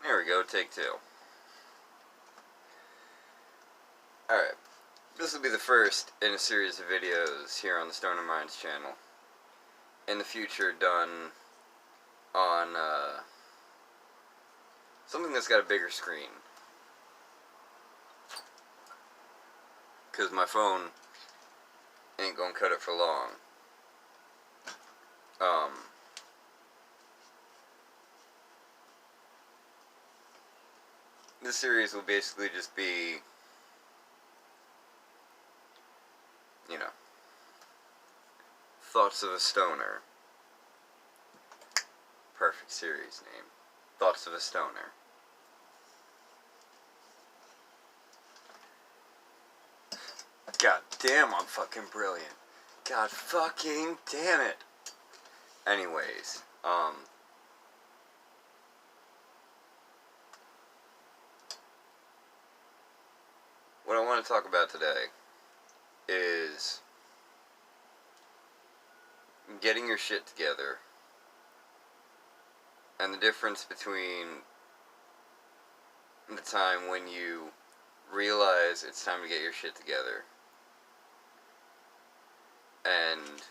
There we go, take two. Alright, this will be the first in a series of videos here on the Stoner Minds channel. In the future, done on something that's got a bigger screen. Because my phone ain't gonna cut it for long. This series will basically just be, you know, Thoughts of a Stoner. Perfect series name. Thoughts of a Stoner. God damn, I'm fucking brilliant. God fucking damn it. Anyways, what I want to talk about today is getting your shit together and the difference between the time when you realize it's time to get your shit together and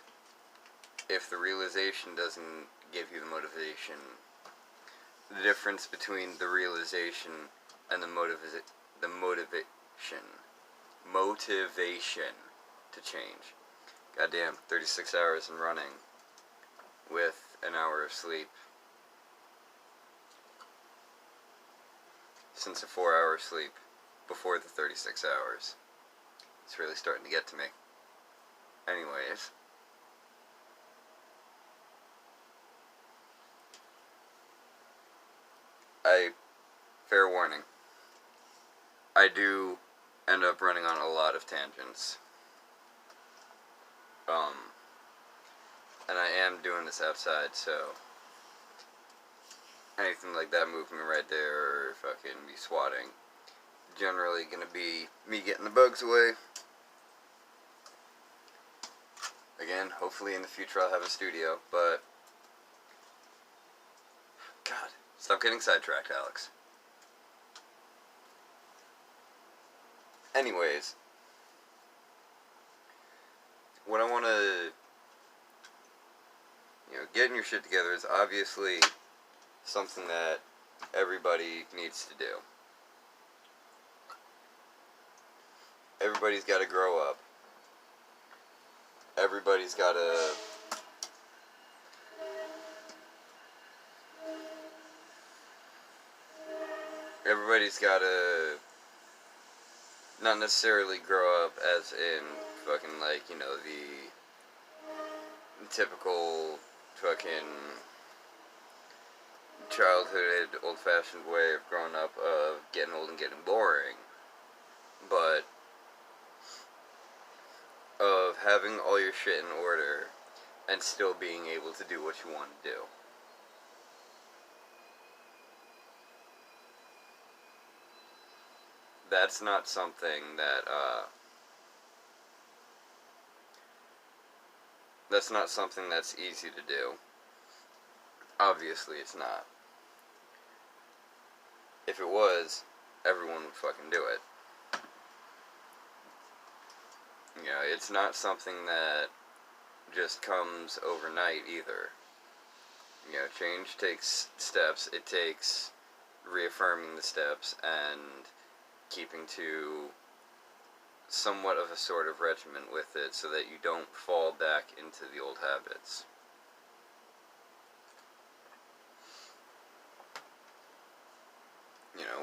if the realization doesn't give you the motivation, the difference between the realization and the motivation to change. Goddamn, 36 hours and running with an hour of sleep. Since a 4-hour sleep before the 36 hours. It's really starting to get to me. Anyways. Fair warning. I do end up running on a lot of tangents. And I am doing this outside, so anything like that movement right there, or fucking me swatting, generally gonna be me getting the bugs away. Again, hopefully in the future I'll have a studio, but God, stop getting sidetracked, Alex. Anyways, what I want to, getting your shit together is obviously something that everybody needs to do. Everybody's got to grow up. Everybody's got to not necessarily grow up as in fucking like, the typical fucking childhood, old-fashioned way of growing up, of getting old and getting boring, but of having all your shit in order and still being able to do what you want to do. That's not something that's easy to do. Obviously it's not. If it was, everyone would fucking do it. It's not something that just comes overnight either. Change takes steps. It takes reaffirming the steps and keeping to somewhat of a sort of regimen with it so that you don't fall back into the old habits.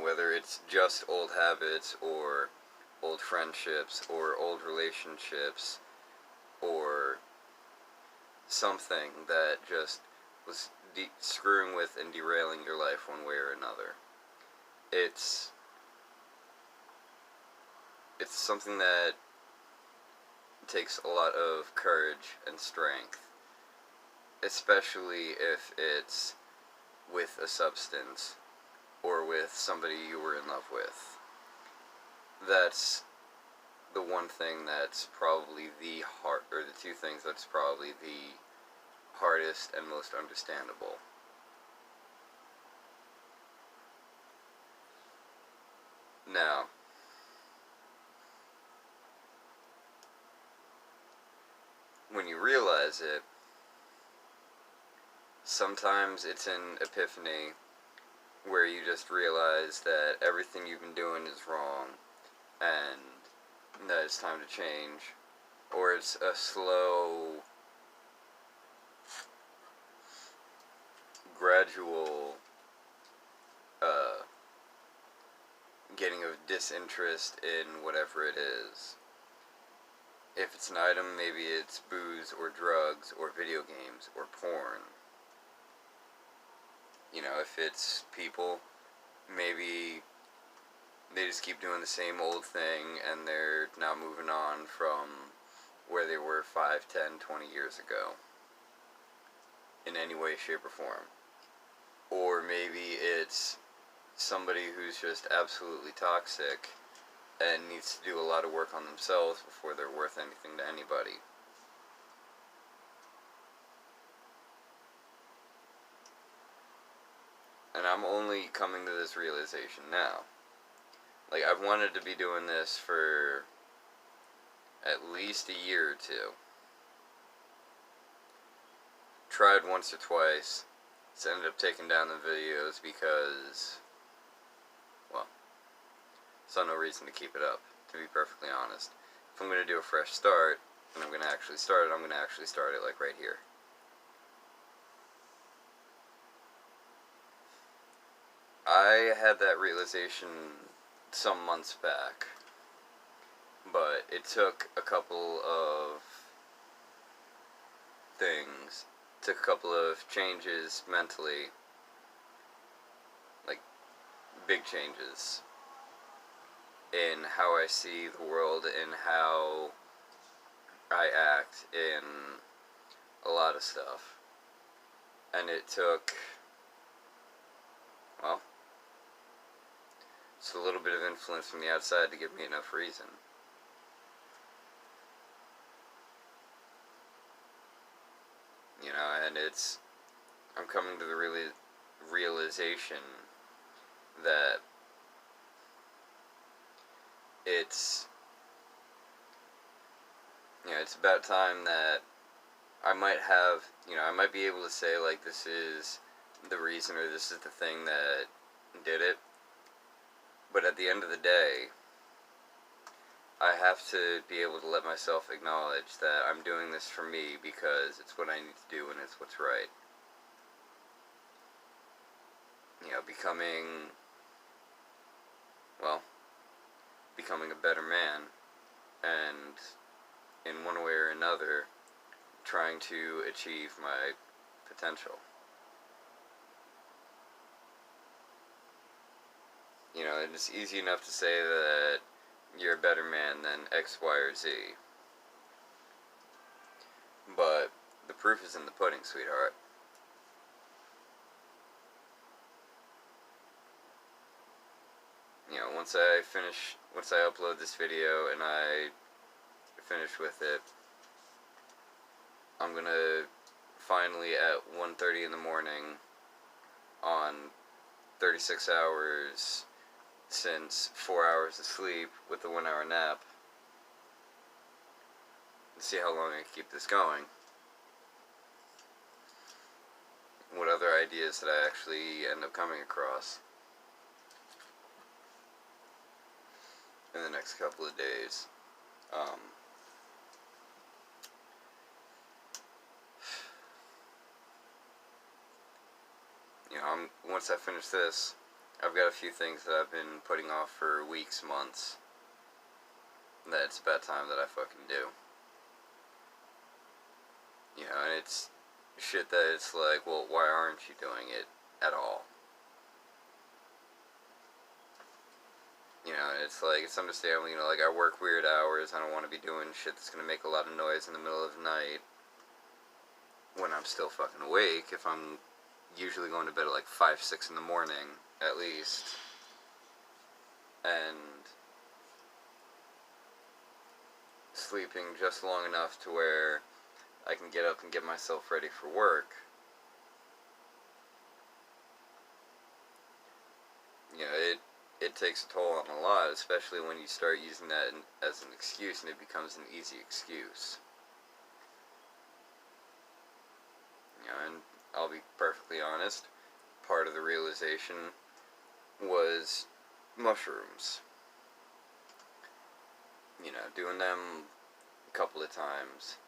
Whether it's just old habits or old friendships or old relationships or something that just was screwing with and derailing your life one way or another. It's something that takes a lot of courage and strength, especially if it's with a substance or with somebody you were in love with. That's the one thing that's probably the two things that's probably the hardest and most understandable. Now, when you realize it, sometimes it's an epiphany where you just realize that everything you've been doing is wrong and that it's time to change. Or it's a slow, gradual getting of disinterest in whatever it is. If it's an item, maybe it's booze or drugs or video games or porn. You know, if it's people, maybe they just keep doing the same old thing and they're not moving on from where they were 5, 10, 20 years ago in any way, shape, or form. Or maybe it's somebody who's just absolutely toxic and needs to do a lot of work on themselves before they're worth anything to anybody. And I'm only coming to this realization now. Like, I've wanted to be doing this for at least a year or two. Tried once or twice. Just ended up taking down the videos because, well, saw no reason to keep it up, to be perfectly honest. If I'm going to do a fresh start, and I'm going to actually start it, I'm going to actually start it like right here. I had that realization some months back, but it took a couple of things, took a couple of changes mentally, like big changes in how I see the world and how I act in a lot of stuff. And it took, well, just a little bit of influence from the outside to give me enough reason. You know, and I'm coming to the realization that it's about time that I might be able to say, like, this is the reason or this is the thing that did it. But at the end of the day, I have to be able to let myself acknowledge that I'm doing this for me because it's what I need to do and it's what's right. You know, becoming a better man, and in one way or another, trying to achieve my potential. You know, it's easy enough to say that you're a better man than X, Y, or Z. But the proof is in the pudding, sweetheart. You know, once I upload this video and I finish with it, I'm gonna finally at 1:30 in the morning on 36 hours since 4 hours of sleep with a 1 hour nap, see how long I can keep this going. What other ideas that I actually end up coming across in the next couple of days. You know, once I finish this, I've got a few things that I've been putting off for weeks, months, that it's about time that I fucking do. You know, and it's shit that it's like, well, why aren't you doing it at all? You know, it's like, it's understandable, you know, like, I work weird hours, I don't want to be doing shit that's going to make a lot of noise in the middle of the night when I'm still fucking awake, if I'm usually going to bed at like 5, 6 in the morning, at least. And sleeping just long enough to where I can get up and get myself ready for work. You know, it takes a toll on a lot, especially when you start using that as an excuse and it becomes an easy excuse. You know, and I'll be perfectly honest, part of the realization was mushrooms. You know, doing them a couple of times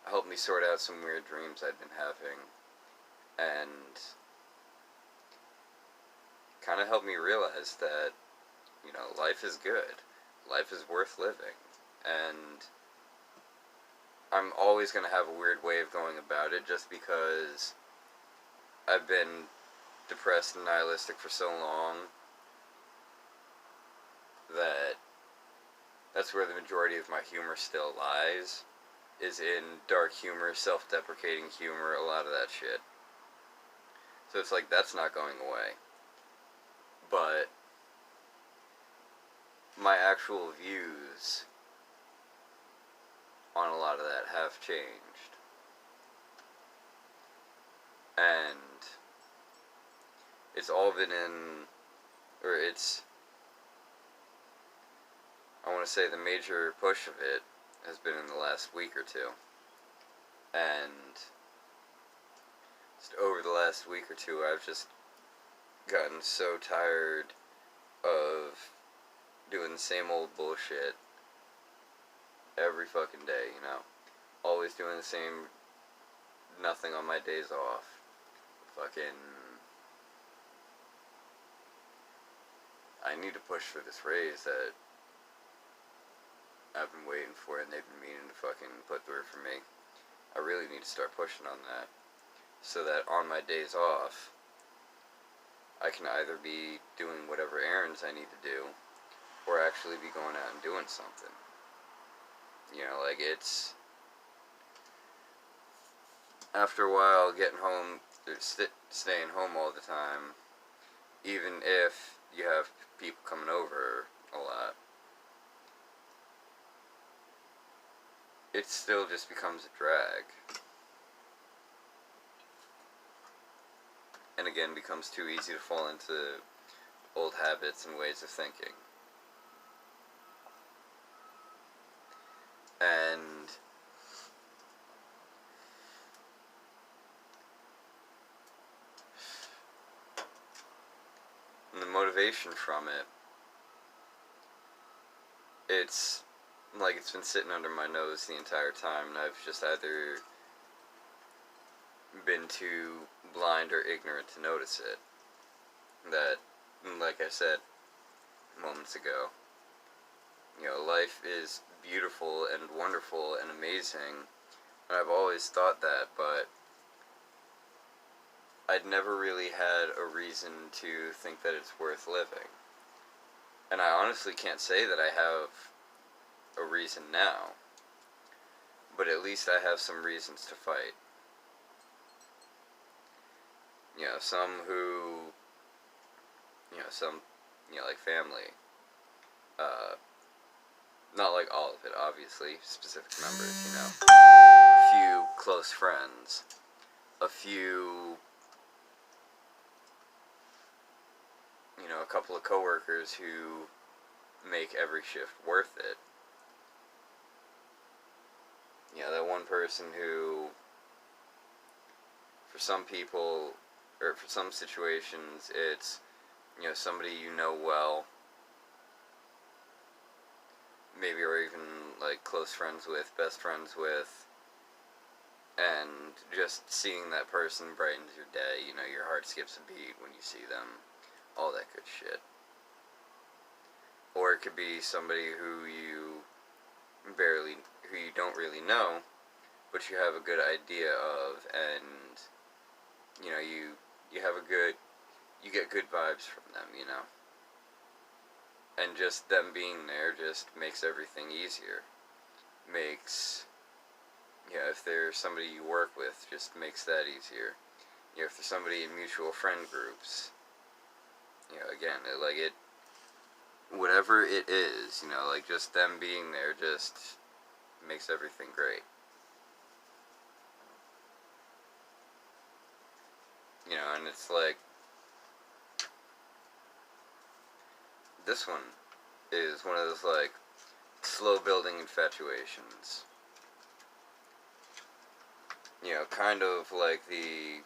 helped me sort out some weird dreams I'd been having, and kind of helped me realize that, you know, life is good. Life is worth living. And I'm always going to have a weird way of going about it just because I've been depressed and nihilistic for so long that that's where the majority of my humor still lies, is in dark humor, self-deprecating humor, a lot of that shit. So it's like, that's not going away. But my actual views on a lot of that have changed. And it's all been I want to say the major push of it has been in the last week or two. And just over the last week or two, I've just gotten so tired of doing the same old bullshit every fucking day, you know? Always doing the same nothing on my days off. Fucking... I need to push for this raise that I've been waiting for and they've been meaning to fucking put through for me. I really need to start pushing on that, so that on my days off, I can either be doing whatever errands I need to do, or actually be going out and doing something. You know, like, it's... After a while, getting home, staying home all the time, even if you have people coming over a lot, it still just becomes a drag. And again, becomes too easy to fall into old habits and ways of thinking. And the motivation from it, it's like it's been sitting under my nose the entire time, and I've just either been too blind or ignorant to notice it. That, like I said moments ago, you know, life is beautiful and wonderful and amazing, and I've always thought that, but I'd never really had a reason to think that it's worth living. And I honestly can't say that I have a reason now, but at least I have some reasons to fight. You know, like family, not like all of it, obviously, specific members, you know, a few close friends, a few, you know, a couple of coworkers who make every shift worth it. You know, that one person who, for some people, or for some situations, it's, you know, somebody you know well, maybe, or even, like, close friends with, best friends with, and just seeing that person brightens your day. You know, your heart skips a beat when you see them, all that good shit. Or it could be somebody who you don't really know, but you have a good idea of, and, you know, you get good vibes from them, you know. And just them being there just makes everything easier. Makes, you know, if there's somebody you work with, just makes that easier. You know, if there's somebody in mutual friend groups, you know, again, whatever it is, you know, like, just them being there just makes everything great. You know, and it's like, this one is one of those, like, slow building infatuations. You know, kind of like the,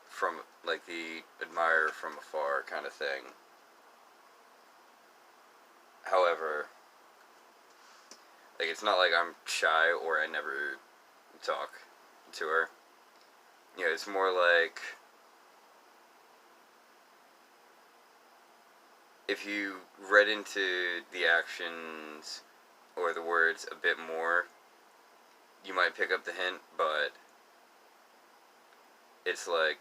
from, like, the admirer from afar kind of thing. However, like, it's not like I'm shy or I never talk to her. You know, it's more like, if you read into the actions or the words a bit more, you might pick up the hint, but it's like,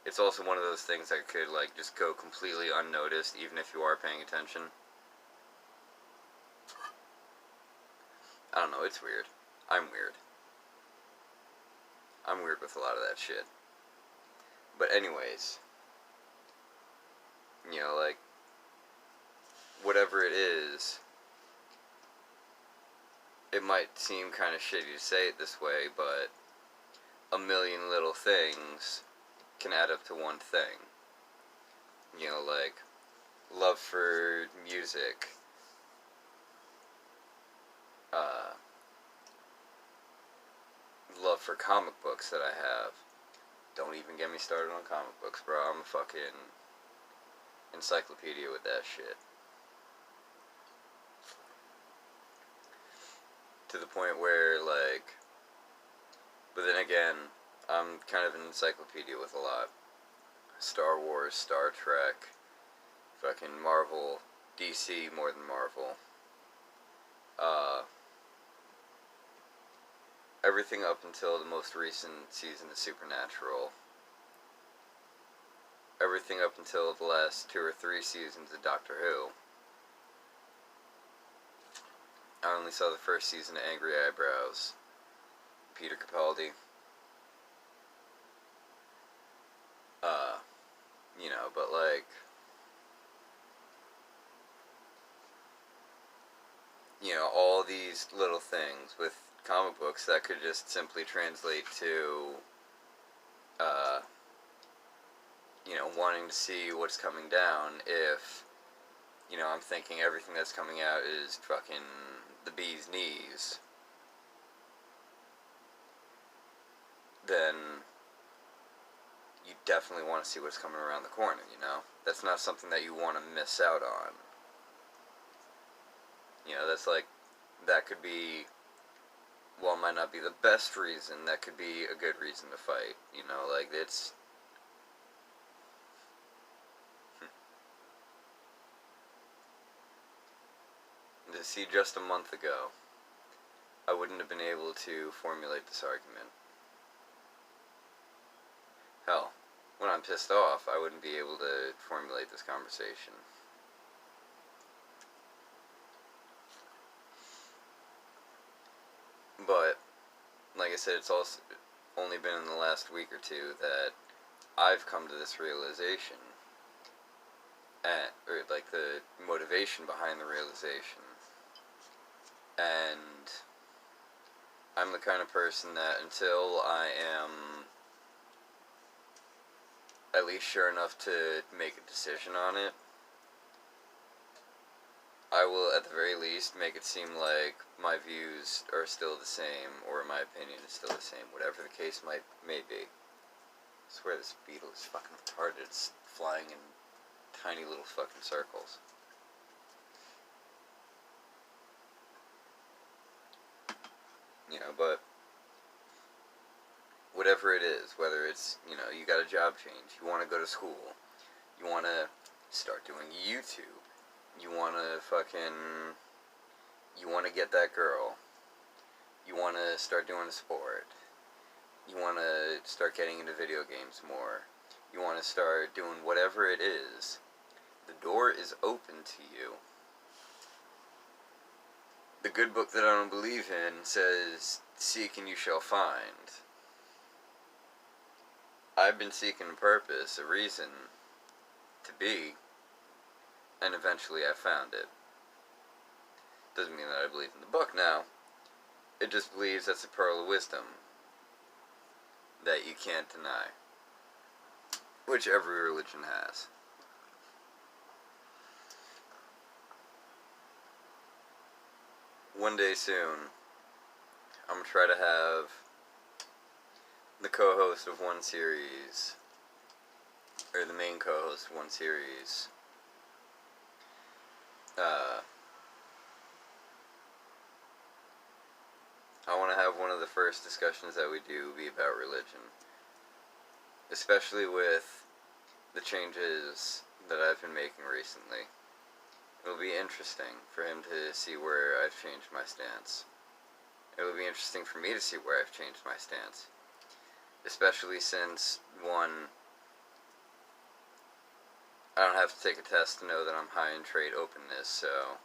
it's also one of those things that could, like, just go completely unnoticed, even if you are paying attention. I don't know, it's weird. I'm weird. I'm weird with a lot of that shit. But anyways, you know, like, whatever it is, it might seem kind of shitty to say it this way, but a million little things can add up to one thing. You know, like, love for music, love for comic books that I have. Don't even get me started on comic books, bro. I'm a fucking encyclopedia with that shit. To the point where, like, but then again, I'm kind of an encyclopedia with a lot. Star Wars, Star Trek, fucking Marvel, DC more than Marvel. Everything up until the most recent season of Supernatural. Everything up until the last 2 or 3 seasons of Doctor Who. I only saw the first season of Angry Eyebrows. Peter Capaldi. You know, but like, you know, all these little things with comic books that could just simply translate to, you know, wanting to see what's coming down if, you know, I'm thinking everything that's coming out is fucking the bee's knees. Then you definitely want to see what's coming around the corner, you know? That's not something that you want to miss out on. You know, that's like, that could be, well, it might not be the best reason, that could be a good reason to fight, you know? Like, it's... See, just a month ago, I wouldn't have been able to formulate this argument. Hell, when I'm pissed off, I wouldn't be able to formulate this conversation. But, like I said, it's also only been in the last week or two that I've come to this realization, or like the motivation behind the realization. And I'm the kind of person that until I am at least sure enough to make a decision on it, I will at the very least make it seem like my views are still the same, or my opinion is still the same, whatever the case may be. I swear this beetle is fucking retarded. It's flying in tiny little fucking circles. You know, but whatever it is, whether it's, you know, you got a job change, you want to go to school, you want to start doing YouTube, you want to get that girl, you want to start doing a sport, you want to start getting into video games more, you want to start doing whatever it is, the door is open to you. The good book that I don't believe in says, seek and you shall find. I've been seeking a purpose, a reason to be, and eventually I found it. Doesn't mean that I believe in the book now. It just believes that's a pearl of wisdom that you can't deny. Which every religion has. one day soon, I'm going to try to have the co-host of one series, or the main co-host of one series, I want to have one of the first discussions that we do be about religion. Especially with the changes that I've been making recently. It'll be interesting for him to see where I've changed my stance. It will be interesting for me to see where I've changed my stance. Especially since, one, I don't have to take a test to know that I'm high in trait openness, so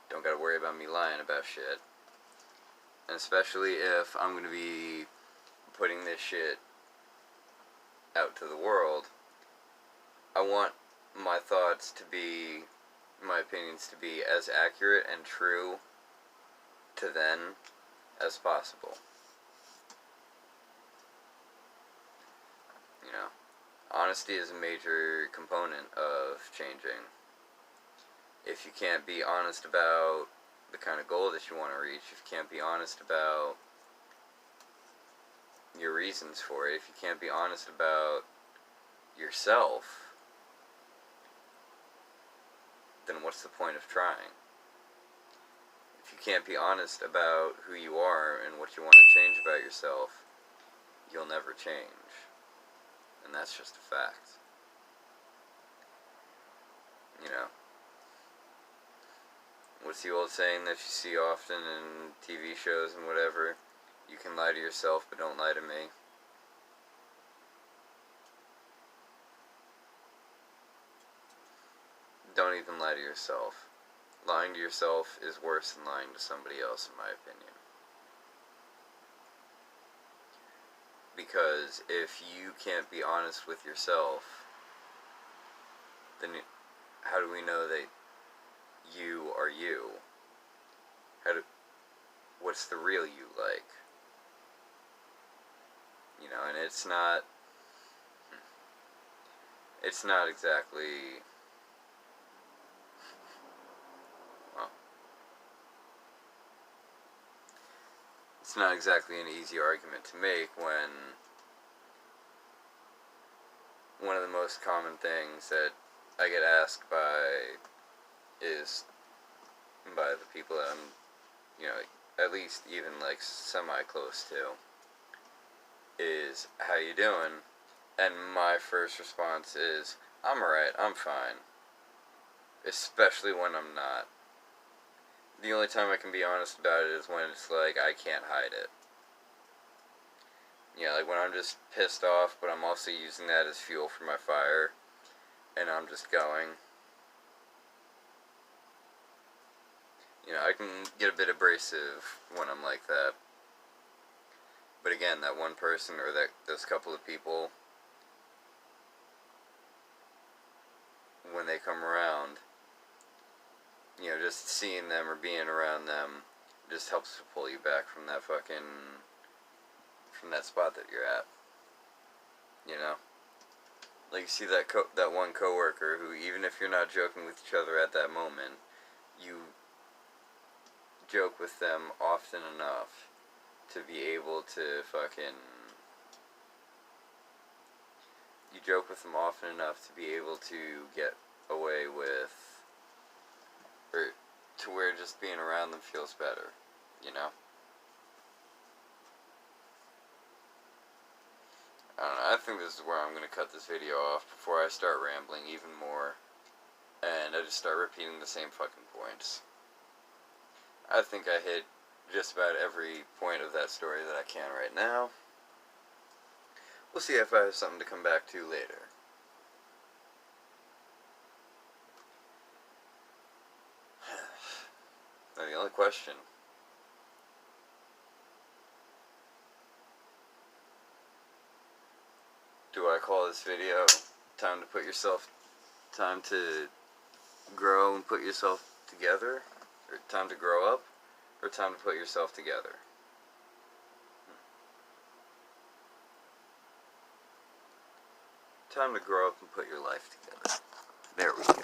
don't gotta worry about me lying about shit. And especially if I'm gonna be putting this shit out to the world, I want my thoughts to be, my opinions to be as accurate and true to then as possible. You know, honesty is a major component of changing. If you can't be honest about the kind of goal that you want to reach, if you can't be honest about your reasons for it, if you can't be honest about yourself, then what's the point of trying? If you can't be honest about who you are and what you want to change about yourself, you'll never change. And that's just a fact. You know, what's the old saying that you see often in TV shows and whatever? You can lie to yourself, but don't lie to me. Don't even lie to yourself. Lying to yourself is worse than lying to somebody else, in my opinion. Because if you can't be honest with yourself, then how do we know that you are you? What's the real you like? You know, and it's not exactly, well, it's not exactly an easy argument to make when one of the most common things that I get asked is by the people that I'm, you know, at least even like semi-close to, is, how you doing? And my first response is, I'm alright, I'm fine. Especially when I'm not. The only time I can be honest about it is when it's like, I can't hide it. You know, like when I'm just pissed off, but I'm also using that as fuel for my fire, and I'm just going. You know, I can get a bit abrasive when I'm like that. But again, that one person or those couple of people, when they come around, you know, just seeing them or being around them just helps to pull you back from that from that spot that you're at. You know? Like, you see that one coworker who, even if you're not joking with each other at that moment, you joke with them often enough to be able to you joke with them often enough to be able to get away with, or to where just being around them feels better, you know? I don't know, I think this is where I'm going to cut this video off before I start rambling even more, and I just start repeating the same fucking points. I think I hit just about every point of that story that I can right now. We'll see if I have something to come back to later. Now the only question, do I call this video time to grow and put yourself together, or time to grow up, or time to put yourself together? Time to grow up and put your life together. There we go.